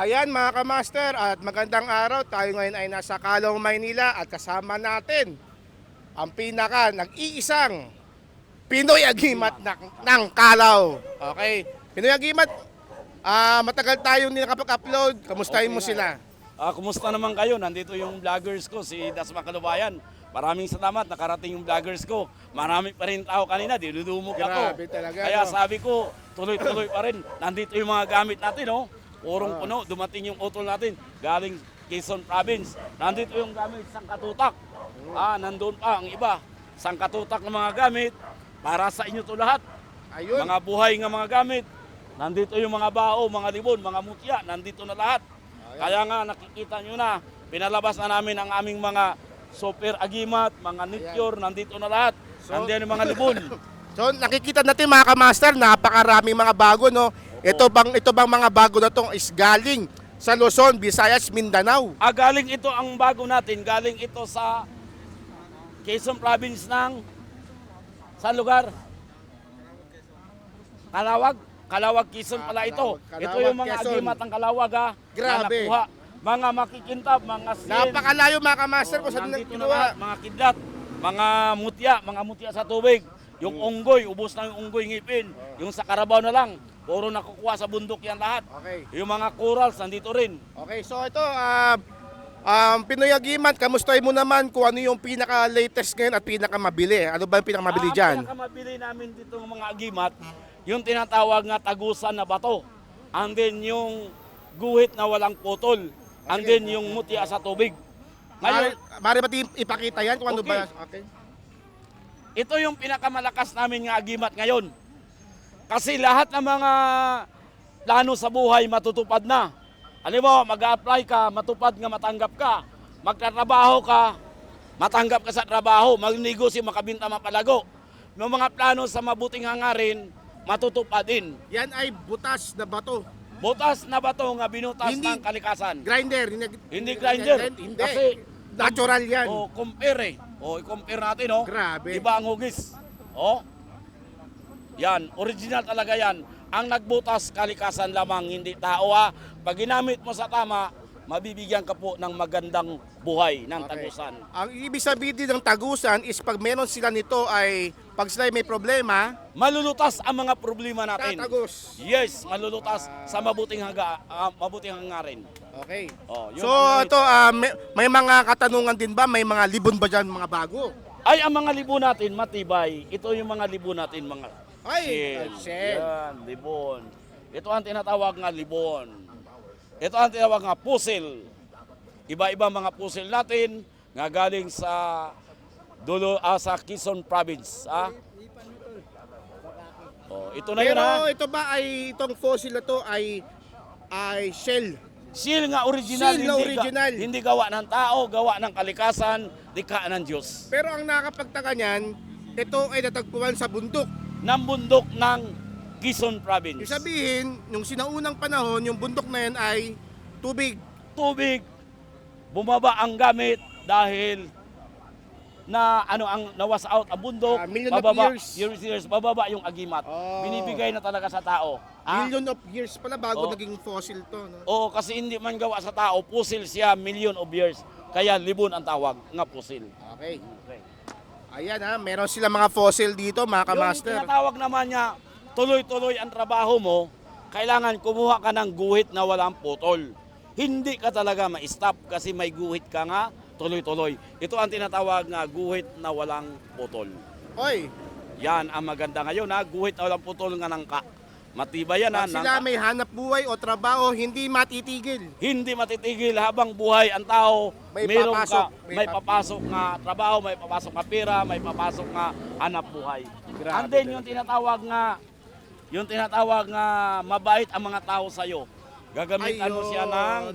Ayan mga kamaster at magandang araw. Tayo ngayon ay nasa Calong, Maynila at kasama natin ang nag-iisang Pinoy Agimat ng Calaw. Okay, Pinoy Agimat, matagal tayong hindi nakapag-upload. Kamustahin mo sila? Kumusta naman kayo? Nandito yung vloggers ko, si Dasma Kalubayan. Maraming salamat, nakarating yung vloggers ko. Marami pa rin tao kanina, dinudumog ako. Grabe talaga, Kaya no? sabi ko, tuloy-tuloy pa rin. Nandito yung mga gamit natin, oh. Purong puno, dumating yung utol natin, galing Quezon Province. Nandito yung gamit, sangkatutak. Nandun pa ang iba. Sangkatutak ng mga gamit, para sa inyo to lahat. Ayun. Mga buhay ng mga gamit. Nandito yung mga bao, mga libon, mga mutya, nandito na lahat. Kaya nga nakikita nyo na, pinalabas na namin ang aming mga super agimat, mga nityor, nandito na lahat. Nandiyan yung mga libon. So nakikita natin mga kamaster, napakaraming mga bago, no? Ito bang mga bago na to is galing sa Luzon, Visayas, Mindanao. Galing ito ang bago natin, galing ito sa Quezon Province ng sa lugar? Calawag, Quezon pala ito. Calawag, Ito yung mga Quezon. agimat ng Calawag na Grabe. nakuha. Mga makikintab, mga sin. Napakalayo mga kamaster kung saan Nandito na kinuha. lahat, mga kidlat, mga mutya sa tubig. Yung unggoy, ubos na yung unggoy ngipin. Yung sa karabaw na lang, puro nakukuha sa bundok yan lahat. Okay. Yung mga corals, nandito rin. Okay, so ito, Pinoy Agimat, kamustahin mo naman kung ano yung pinaka-latest ngayon at pinaka-mabili. Ano ba yung pinaka-mabili dyan? Ang pinakamabili namin dito ng mga agimat, yung tinatawag na tagusan na bato. And then yung guhit na walang putol. And then yung mutya sa tubig. Ngayon, Mari ba ipakita yan kung ano Okay. ba? Okay. ito yung pinakamalakas namin nga agimat ngayon. Kasi lahat ng mga plano sa buhay matutupad na. Alam mo, mag-apply ka, matupad nga matanggap ka. Magtatrabaho ka, matanggap ka sa trabaho. Magnegosyo, makabinta, mapalago. Yung mga plano sa mabuting hangarin, matutupad din. Yan ay butas na bato. Butas na bato nga binutas Hindi- ng kalikasan. Grinder. Hindi grinder. Hindi. Kasi Natural yan. compare eh. I-compare natin, oh. Grabe. Iba ang hugis. Oh. Yan, original talaga yan. Ang nagbutas kalikasan lamang, hindi tao ha. Pag ginamit mo sa tama, mabibigyan ka po ng magandang buhay ng Okay. tagusan. Ang ibig sabihin din ng tagusan is pag meron sila nito ay pag sila ay may problema, Malulutas ang mga problema natin. tatagos. Yes, malulutas sa mabuting hangarin. Okay. Oh, yun So ang ito, may mga katanungan din ba? May mga libon ba dyan, mga bago? Ay, ang mga libon natin, matibay. Ito yung mga libon natin, mga Ay, shell. Yan, libon. Ito ang tinatawag nga libon. Ito ang tinatawag nga pusil. Iba-iba mga pusil natin nga galing sa sa Quezon Province. Oh, ito na yun Pero ha. ito ba ay, itong fossil na to ay shell? Seal nga original, Seal na original. Hindi gawa ng tao, gawa ng kalikasan, dika ng Diyos. Pero ang nakakapagtaka niyan, ito ay natagpuan sa bundok. Ng bundok ng Quezon Province. Ibig sabihin, nung sinaunang panahon, yung bundok na yan ay tubig. Tubig, bumaba ang gamit dahil na ang nawas out ang bundok, Million of bababa, years. bababa yung agimat. Oh. Binibigay na talaga sa tao. Million of years pala bago Oh. naging fossil to. No? Oo, kasi hindi man gawa sa tao, pusil siya, million of years. Kaya libon ang tawag, nga pusil. Okay. Okay. Ayan meron sila mga fossil dito, mga Yung kamaster. tinatawag naman niya, tuloy-tuloy ang trabaho mo, kailangan kumuha ka ng guhit na walang putol. Hindi ka talaga ma-stop kasi may guhit ka nga, tuloy-tuloy. Ito ang tinatawag na guhit na walang putol. Oy, Yan ang maganda ngayon ha, guhit na walang putol nga nangka. Matibay yan ha, pag sila nangka. may hanap buhay o trabaho, hindi matitigil. Hindi matitigil habang buhay ang tao. May Meron papasok, ka, may may papasok nga trabaho, may papasok nga pera, may papasok nga hanap buhay. Grabe And then talaga. yung tinatawag nga mabait ang mga tao sa iyo. Gagamitan mo siya ng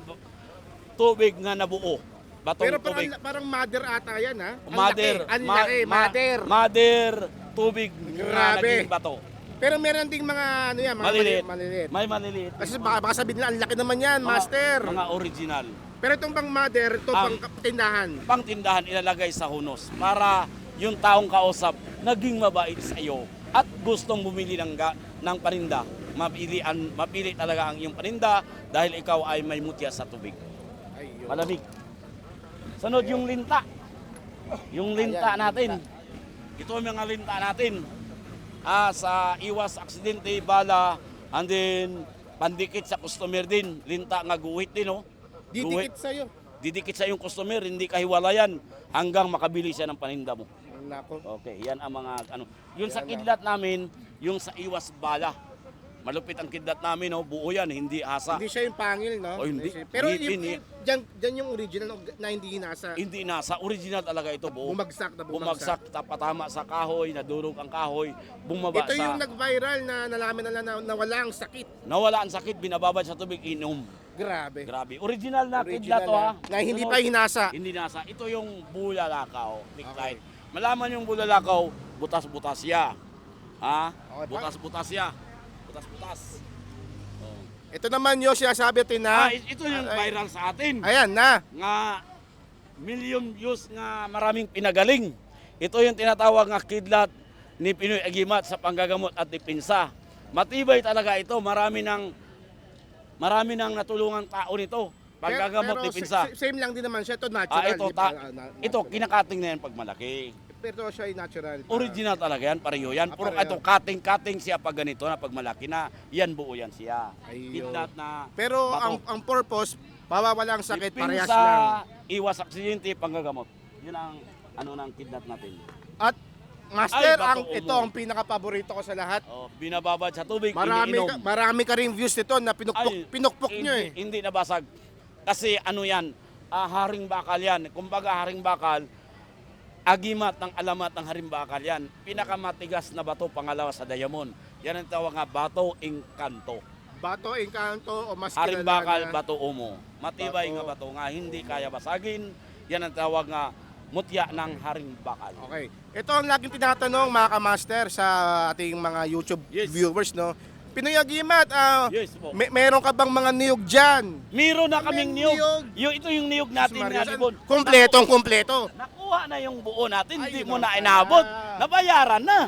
tubig nga nabuo. Batong Pero tubig. parang mother ata yan ha? Ang Mother, laki, ang laki, mother. Mother, tubig na Grabe. naging bato. Pero meron ding mga ano yan, mga Maliliit. maliliit. May maliliit. Kasi baka sabihin nila, ang laki naman yan, master. Mga original. Pero itong pang mother, ito pang tindahan. Pangtindahan ilalagay sa hunos para yung taong kausap naging mabait sa iyo at gustong bumili ng paninda. mapili talaga ang iyong paninda dahil ikaw ay may mutya sa tubig. Ayun. Malamig. Sunod yung linta. Yung linta Ayan, natin. Ito ang mga linta natin. Sa iwas aksidente, bala, and then pandikit sa customer din. Linta nga guhit din, oh. Didikit sa'yo. Didikit sa iyong customer, hindi kahiwalayan hanggang makabili siya ng paninda mo. Nako. Okay, yan ang mga ano. Yung sa Yan, kidlat namin, yung sa iwas bala. Malupit ang kidlat namin, oh. Buo yan, hindi asa. Hindi siya yung pangil, no? Oh, hindi. Pero Hindi. dyan yung original na hindi nasa. Hindi nasa, original talaga ito, buo. Bumagsak na Bumagsak, patama sa kahoy, nadurog ang kahoy, bumaba Ito sa... yung nag-viral na nalaman nila na wala ang sakit. Nawala ang sakit, binababad sa tubig, inom. Grabe. Grabe. Original na Original kidlat to, ha. na hindi Sunod, pa hinasa. Hindi nasa. Ito yung bulalakaw. Big Okay. light. Malaman yung bulalakaw, butas-butas siya. Ha? Okay, Butas-butas siya. Butas-butas. Oh. Ito naman yung sinasabi natin na. Ito yung viral sa atin. Ayan na. Nga million views nga maraming pinagaling. Ito yung tinatawag nga kidlat ni Pinoy Agimat sa panggagamot at dipinsa. Matibay talaga ito. Marami nang natulungan tao nito. Panggagamot, Pero dipinsa. same lang din naman siya. Ito natural. Ito, di ba? ito kinakating na yan pag malaki. Pero siya ay natural. Original talaga yan, pareho yan. Puro pareho. ito, cutting siya pag ganito na pag malaki na, yan buo yan siya. Ayun. Kidlat na Pero bato. ang purpose, mawawala ang sakit, parehas Dipinsa, lang. iwas aksidente, panggagamot. Yun ang ano ng kidlat natin. At Master, Ay, bato, ito umo. ang pinaka-paborito ko sa lahat. Oh, binababad sa tubig, Marami iniinom. marami ka ring views nito na Ay, pinukpok nyo eh. Hindi nabasag. Kasi ano yan, haring bakal yan. Kumbaga haring bakal, agimat ng alamat ng haring bakal yan. Pinakamatigas na bato, pangalawa sa diamond. Yan ang tawag nga bato engkanto. Bato, Encanto o mas Haring kilala bakal, na- bato umo. Matibay Bato. nga bato nga, hindi kaya basagin. Yan ang tawag nga mutya ng haring bakal. Okay. Ito ang laging tinatanong mga kamaster sa ating mga YouTube Yes. viewers, no? Pinoy Agimat, Yes po. meron ka bang mga niyog dyan? Meron na kaming Kaming niyog. Ito yung niyog natin nga, Libon. Kumpletong-kumpleto. Nakuha na yung buo natin, Ay, hindi yun mo na pala. inabot. Nabayaran na.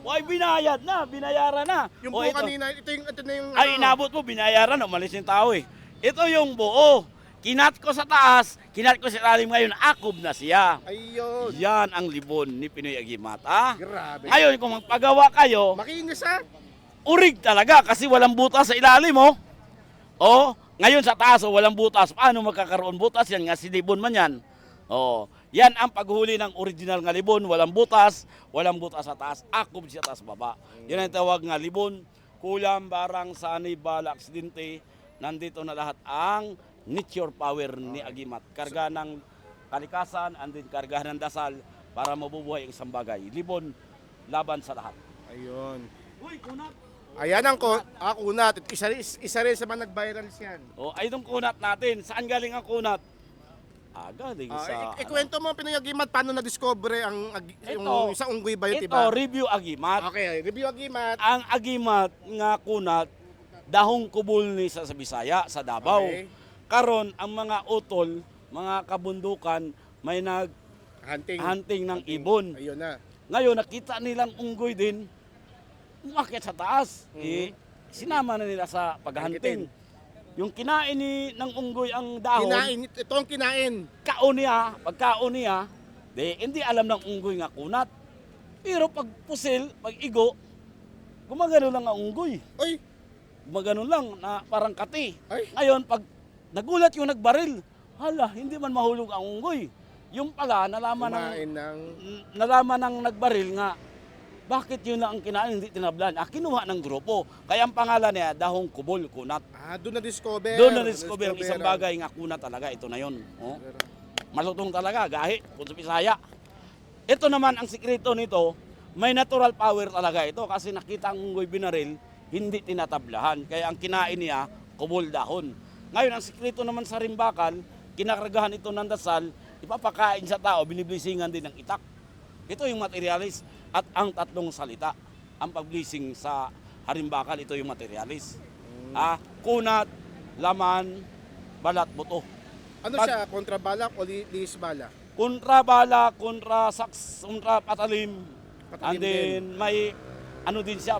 Ay, binayaran na. Yung O, po ito. kanina, ito na yung... Ay, inabot mo, binayaran, umalis yung tao eh. Ito yung buo. Kinat ko sa taas, kinat ko sa ilalim ngayon, akob na siya. Ayun. Yan ang libon ni Pinoy Agimat, ha? Grabe. Ngayon, kung magpagawa kayo, Makinis ha? urig talaga kasi walang butas sa ilalim, oh. Oh, ngayon sa taas, oh, walang butas. Paano magkakaroon butas? Yan nga si libon man yan. Oh, yan ang paghuli ng original nga libon, walang butas sa taas, akob siya taas baba. Yan ang tawag nga libon, kulam, barang, sani, bala, aksidente, nandito na lahat ang nature power ni Agimat. Karga ng kalikasan, and then karga ng dasal para mabubuhay ang isang bagay. Libon, laban sa lahat. Ayun. Uy, kunat! Ayan ang kunat. Isa rin sa mga nag-viral yan. Oh, ay itong kunat natin. Saan galing ang kunat? Galing sa... Ikwento mo, Pinoy Agimat, paano na-discover yung isang unggoy ba yun, ito, diba? review Agimat. Okay, review Agimat. Ang Agimat nga kunat, dahong kubul ni sa Bisaya, sa Davao. Okay. Karon ang mga utol, mga kabundukan, may nag-hunting ng ibon. Ayun na. Ngayon, nakita nilang unggoy din, umakyat sa taas. Sinama na nila sa paghunting. Yung kinain ng unggoy ang dahon, Ito ang kinain. pagkaon niya, hindi alam ng unggoy nga kunat. Pero pag pusil, pag igo, gumagano lang ang unggoy. Oy, Gumagano lang na parang kati. Ay. Ngayon, pag nagulat yung nagbaril, hala, hindi man mahulog ang unggoy. Yung pala, nalaman ng nagbaril nga, bakit yun lang ang kinain, hindi tinablan? Kinuha ng grupo. Kaya ang pangalan niya, dahong kubol, kunat. doon na-discover. Doon na-discover ang isang bagay nga kunat talaga, ito na yun. Oh. Malutong talaga, gahi, kung sa Bisaya. Ito naman ang sikreto nito, may natural power talaga ito kasi nakita ang unggoy binaril, hindi tinatablahan. Kaya ang kinain niya, kubol dahon. Ngayon, ang sikreto naman sa rimbakal, kinakargahan ito ng dasal, ipapakain sa tao, biniblisingan din ng itak. Ito yung materialis at ang tatlong salita. Ang pag-blessing sa harimbakal, ito yung materialis. Kunat, laman, balat, buto. Ano siya? Kontrabalak o liis bala? Kontra bala, kontra saks, kontra patalim. Patalim And then may ano din siya,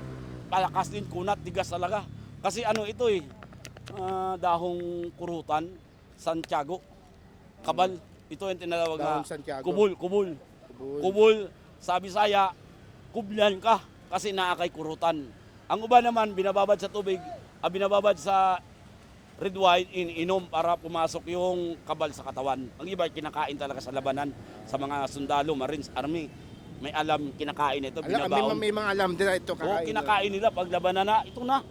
palakas din, kunat, tigas talaga. Kasi ano ito eh, dahong kurutan, Santiago, kabal. Ito yung tinatawag na Dahong Santiago. kubul. Kubul, sa Bisaya, kublan ka kasi naakay kurutan. Ang uba naman, binababad sa tubig, binababad sa red wine, ininom para pumasok yung kabal sa katawan. Ang iba, kinakain talaga sa labanan, sa mga sundalo, Marines, Army. May alam, kinakain ito, Alam, binabaon. may mga alam din na ito Oo, kakain. kinakain nila pag labanan na, ito na.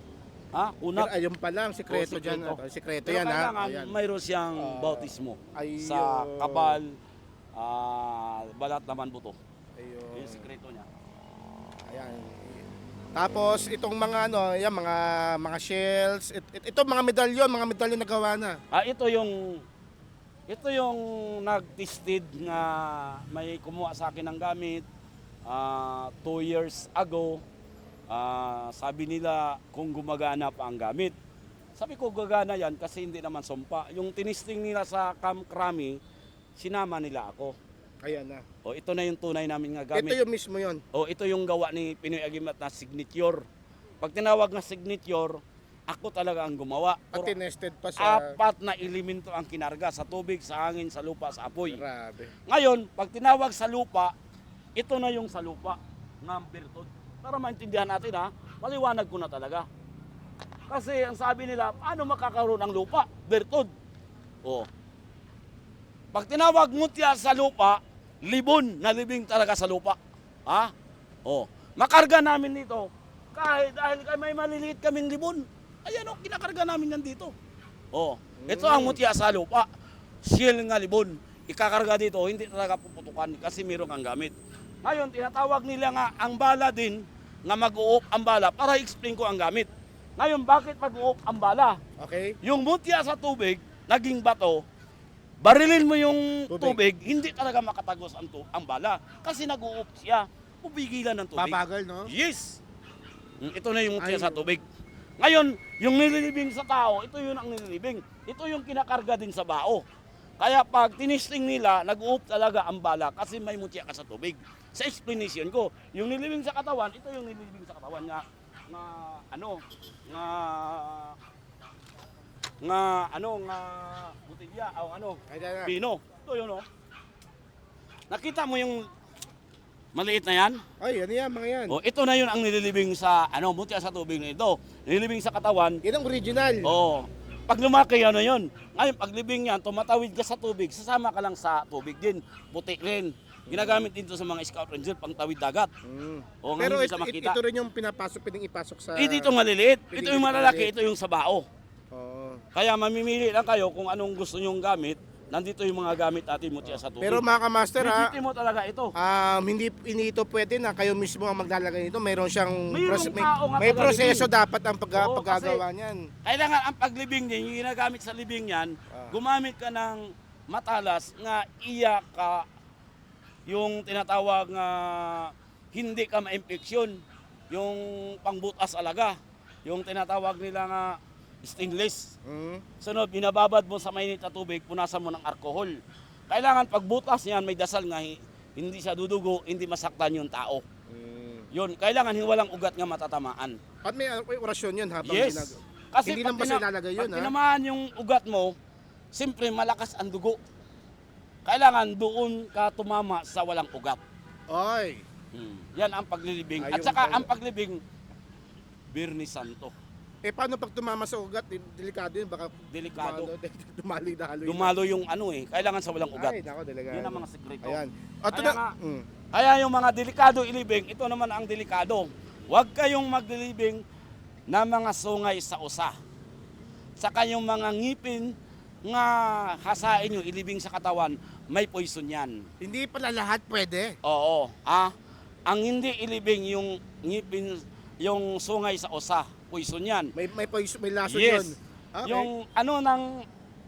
Ha, Pero kunat. ayun pa lang, sikreto Oo, dyan. sikreto. Sikreto Pero yan, ha? kailangan Ayan. mayroon siyang bautismo sa Ayun. kabal, balat naman buto. Ayun. Yung sikreto niya. Ayan. Tapos itong mga ano, yan mga shells, ito mga medalyon na gawa na. Ito yung nag-tested nga may kumuha sa akin ng gamit 2 years ago. Sabi nila kung gumagana pa ang gamit. Sabi ko gagana yan kasi hindi naman sumpa. Yung tinisting nila sa Camp Crami, sinama nila ako. Ayan na. O ito na yung tunay namin nga gamit. Ito yung mismo yon. O ito yung gawa ni Pinoy Agimat na signature. Pag tinawag na signature, ako talaga ang gumawa. At tinested pa sa... 4 na elemento ang kinarga sa tubig, sa hangin, sa lupa, sa apoy. Grabe. Ngayon, pag tinawag sa lupa, ito na yung sa lupa ng bertod. Para maintindihan natin ha, maliwanag ko na talaga. Kasi ang sabi nila, paano makakaroon ng lupa? Bertod. O. Pag tinawag mutya sa lupa, libon na libing talaga sa lupa. Ha? O. Makarga namin dito. Dahil may maliliit kaming libon. Ayan o, kinakarga namin yan dito. O. Ito ang mutya sa lupa. Shield nga libon. Ikakarga dito, hindi talaga puputukan kasi mayroon kang gamit. Ngayon, tinatawag nila nga ang bala din na mag-uop ang bala para i-explain ko ang gamit. Ngayon, bakit mag-uop ang bala? Okay? Yung mutya sa tubig, naging bato, barilin mo yung tubig, hindi talaga makatagos ang bala. Kasi nag-uop siya, pupigilan ng tubig. Babagal, no? Yes! Ito na yung mutya Ay. sa tubig. Ngayon, yung nililibing sa tao, ito yun ang nililibing. Ito yung kinakarga din sa bao. Kaya pag tinisting nila, nag-uop talaga ang bala kasi may mutya ka sa tubig. Sa explanation ko, yung nilibing sa katawan, ito yung nilibing sa katawan nga butilya o Ayan na. pino. Ito yun Nakita mo yung maliit na yan? Ay, ano yan, mga yan. O, ito na yun ang nililibing sa mutya sa tubig na ito. Nililibing sa katawan. Yan ang original. Oo. Pag lumaki, yun. Ngayon, pag libing yan, tumatawid ka sa tubig, sasama ka lang sa tubig din. Puti rin. Ginagamit din to sa mga scout ranger pang tawid dagat. O, nga Pero hindi sa makita. ito rin yung pwedeng ipasok sa... Dito maliliit. Ito yung malalaki, ito yung sa bao. Oo. Kaya mamimili lang kayo kung anong gusto nyong gamit. Nandito yung mga gamit natin mutya sa tubig. Pero mga kamaster ha, Legitimo talaga ito. hindi ito pwede na kayo mismo ang maglalagay nito. Mayroon siyang Mayroong tao nga may taga-libing. proseso dapat ang Oo, paggagawa niyan. Kailangan ang paglibing din, yung ginagamit sa libing yan, gumamit ka ng matalas nga iya ka yung tinatawag nga hindi ka ma-infeksyon, yung pangbutas alaga, yung tinatawag nila nga stainless. Sunod, binababad mo sa mainit na tubig, punasan mo ng alcohol. Kailangan pagbutas niyan, may dasal nga hindi siya dudugo, hindi masaktan yung tao. Yun, kailangan walang ugat nga matatamaan. At may orasyon yun habang Yes. Kasi hindi lang basta ilalagay yun, pag ha? tinamaan yung ugat mo, siyempre malakas ang dugo. Kailangan doon ka tumama sa walang ugat. Ay. Yan ang paglilibing. At Ayun saka pala. ang paglibing, Birni Santo. Paano pag tumama sa ugat? Delikado yun, baka Delikado. dumali-dalo yun. Dumalo yung kailangan sa walang ugat. Ay, nako, delikado. Yun ang mga sekreto. Ayan. At Kaya na, nga, Kaya yung mga delikado ilibing, ito naman ang delikado. Huwag kayong maglilibing na mga sungay sa usa. Saka yung mga ngipin nga hasain nyo, ilibing sa katawan, may poison yan. hindi pala lahat pwede. Oo. Ang hindi ilibing yung ngipin, yung sungay sa usa, poison yan. May lason Yes. yun. Okay. Yung ng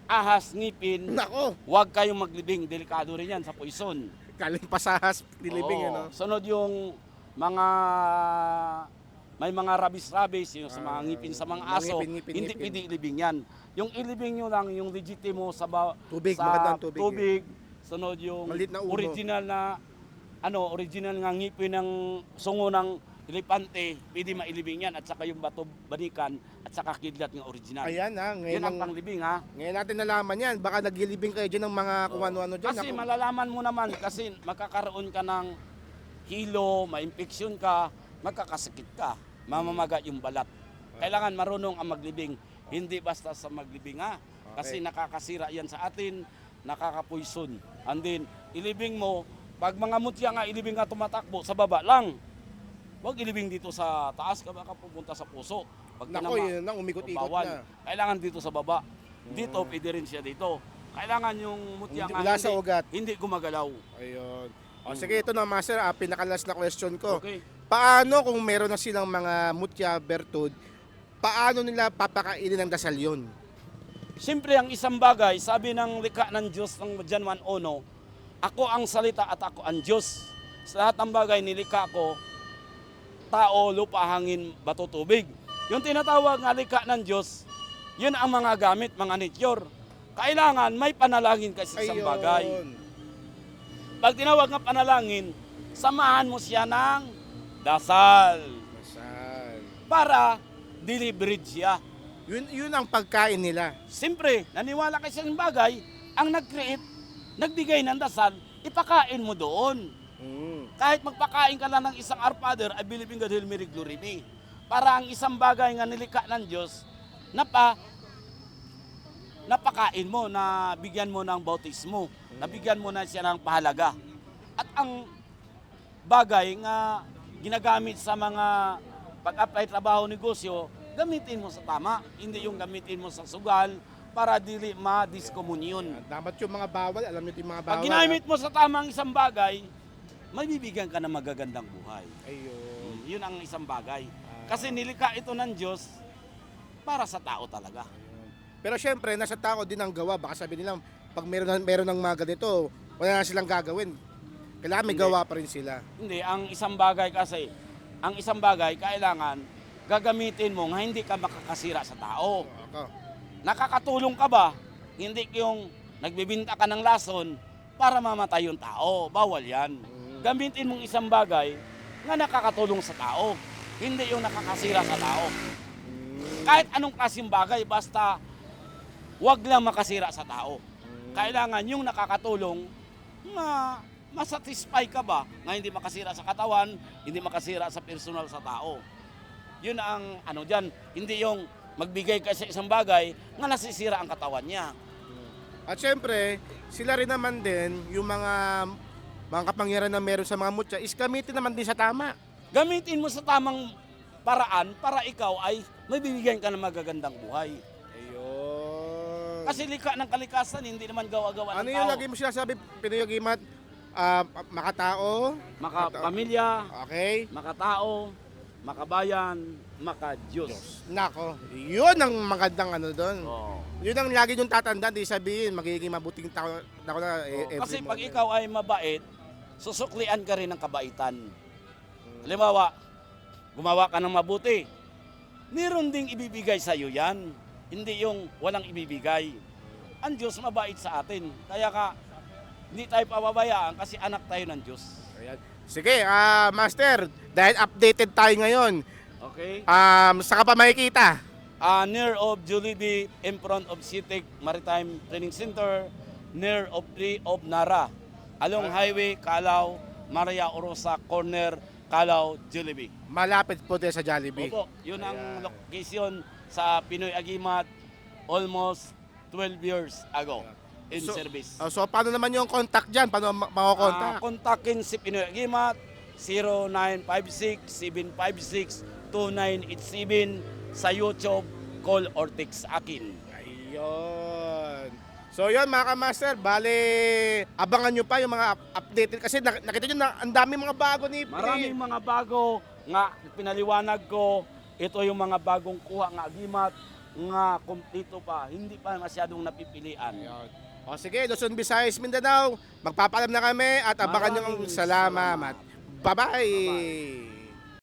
ahas, ngipin, Nako, huwag kayong maglibing, delikado rin yan sa poison. galing pasahas, nilibing Oo. ano. Sunod yung may mga rabis-rabis, yung sa mga ngipin sa mga mga aso, ngipin. hindi pwede ilibing yan. Yung ilibing nyo lang, yung legitimo sa Tubig, sa magandang tubig. tubig. Sunod yung Maliit na uno. original nga ngipin ng sungo ng elepante, pwede mailibing yan at saka yung bato banikan at saka kidlat ng original. Ayan ha, Yun ang panglibing ha. ngayon natin nalaman yan. Baka nagilibing kayo dyan ng mga kung ano-ano dyan. Kasi Naku. malalaman mo naman kasi magkakaroon ka ng hilo, ma-infeksyon ka, magkakasakit ka, mamamaga yung balat. Kailangan marunong ang maglibing, hindi basta sa maglibing ha. Kasi Okay. nakakasira yan sa atin, nakakapoison. And then, ilibing mo, pag mga mutya nga ilibing nga tumatakbo, sa baba lang. Huwag ilibing dito sa taas, ka baka pupunta sa puso. Pag Nako, tinama, yun na, umikot-ikot bawal. na. Kailangan dito sa baba. Dito, pwede rin siya dito. Kailangan yung mutya Hindi- nga wala sa ugat. hindi gumagalaw. Ayun. O sige, ito na master, pinakalas na question ko. Okay. Paano kung meron na silang mga mutya bertud, paano nila papakainin ng dasal yun? Siyempre, ang isang bagay, sabi ng likha ng Diyos ng John 1:1, ako ang salita at ako ang Diyos. Sa lahat ng bagay nilikha ko, tao, lupa, hangin, bato, tubig. Yung tinatawag nga likha ng Diyos, yun ang mga gamit, mga nature. Kailangan may panalangin ka sa isang bagay. Ayun. Pag tinawag nga panalangin, samahan mo siya ng dasal Dasal. para deliberate siya. Yun ang pagkain nila. Siyempre, naniwala ka sa isang bagay, ang nag-create, nagbigay ng dasal, ipakain mo doon. Kahit magpakain ka lang ng isang Our Father, I believe in God, Hail Mary, glory me. Para ang isang bagay nga nilikha ng Diyos, napakain mo, na bigyan mo ng bautismo, nabigyan mo na siya ng pahalaga. At ang bagay nga ginagamit sa mga pag-apply trabaho, negosyo, gamitin mo sa tama, hindi yung gamitin mo sa sugal para dili ma-discommunion. Dapat yung mga bawal, alam niyo yung mga bawal. Pag ginamit mo sa tamang isang bagay, may bibigyan ka ng magagandang buhay. Ayun. Yun ang isang bagay. Kasi nilikha ito ng Diyos para sa tao talaga. Pero syempre, nasa tao din ang gawa. Baka sabi nila, pag meron ng mga ganito, wala na silang gagawin. Kailangan may Hindi. gawa pa rin sila. Hindi, ang isang bagay kasi, ang isang bagay kailangan gagamitin mo nga hindi ka makakasira sa tao. Ako. Nakakatulong ka ba? Hindi yung nagbibinta ka ng lason para mamatay yung tao. Bawal yan. Gamitin mong isang bagay nga nakakatulong sa tao. Hindi yung nakakasira sa tao. Kahit anong klaseng bagay, basta wag lang makasira sa tao. Kailangan yung nakakatulong na masatisfy ka ba na hindi makasira sa katawan, hindi makasira sa personal sa tao. Yun ang ano dyan, hindi yung magbigay ka sa isang bagay nga nasisira ang katawan niya. At syempre, sila rin naman din, yung mga kapangyarihan na meron sa mga mutya, is gamitin naman din sa tama. Gamitin mo sa tamang paraan para ikaw ay may bibigyan ka ng magagandang buhay. Ayun. Kasi likha ng kalikasan, hindi naman gawa-gawa Ano ng yung tao. lagi mo sinasabi, Pinoy Agimat? Makatao? Makapamilya, Okay. makatao, makabayan, makadiyos. Nako, yun ang magandang ano doon. Oh. Yun ang lagi yung tatandaan, di sabihin, magiging mabuting tao na every Kasi pag moment. ikaw ay mabait, susuklian ka rin ng kabaitan. Halimbawa, gumawa ka ng mabuti, meron ding ibibigay sa iyo yan. Hindi yung walang ibibigay. Ang Diyos mabait sa atin. Kaya hindi tayo pababayaan kasi anak tayo ng Diyos. Ayan. Sige, Master, dahil updated tayo ngayon, Okay? saka pa makikita. Near of Jollibee, in front of CITIC Maritime Training Center, near of Tree of Nara, along highway, Calao, Maria Orosa, corner, Calao, Jollibee. Malapit po tayo sa Jollibee. Opo, yun ang Ayan. location sa Pinoy Agimat almost 12 years ago in service. So, paano naman yung contact dyan? Paano makakontak? Kontakin si Pinoy Agimat 0956-756-2987 sa YouTube, call or text akin. Ayun. So yun mga ka-master, bale abangan nyo pa yung mga updated kasi nakita nyo na ang dami mga bago ni Maraming mga bago nga pinaliwanag ko. Ito yung mga bagong kuha nga agimat nga kumpleto pa, hindi pa masyadong napipilian. Ayun. O sige, Luzon, Visayas, Mindanao, magpapaalam na kami at abangan nyo ang Maraming salamat. salamat. Bye-bye!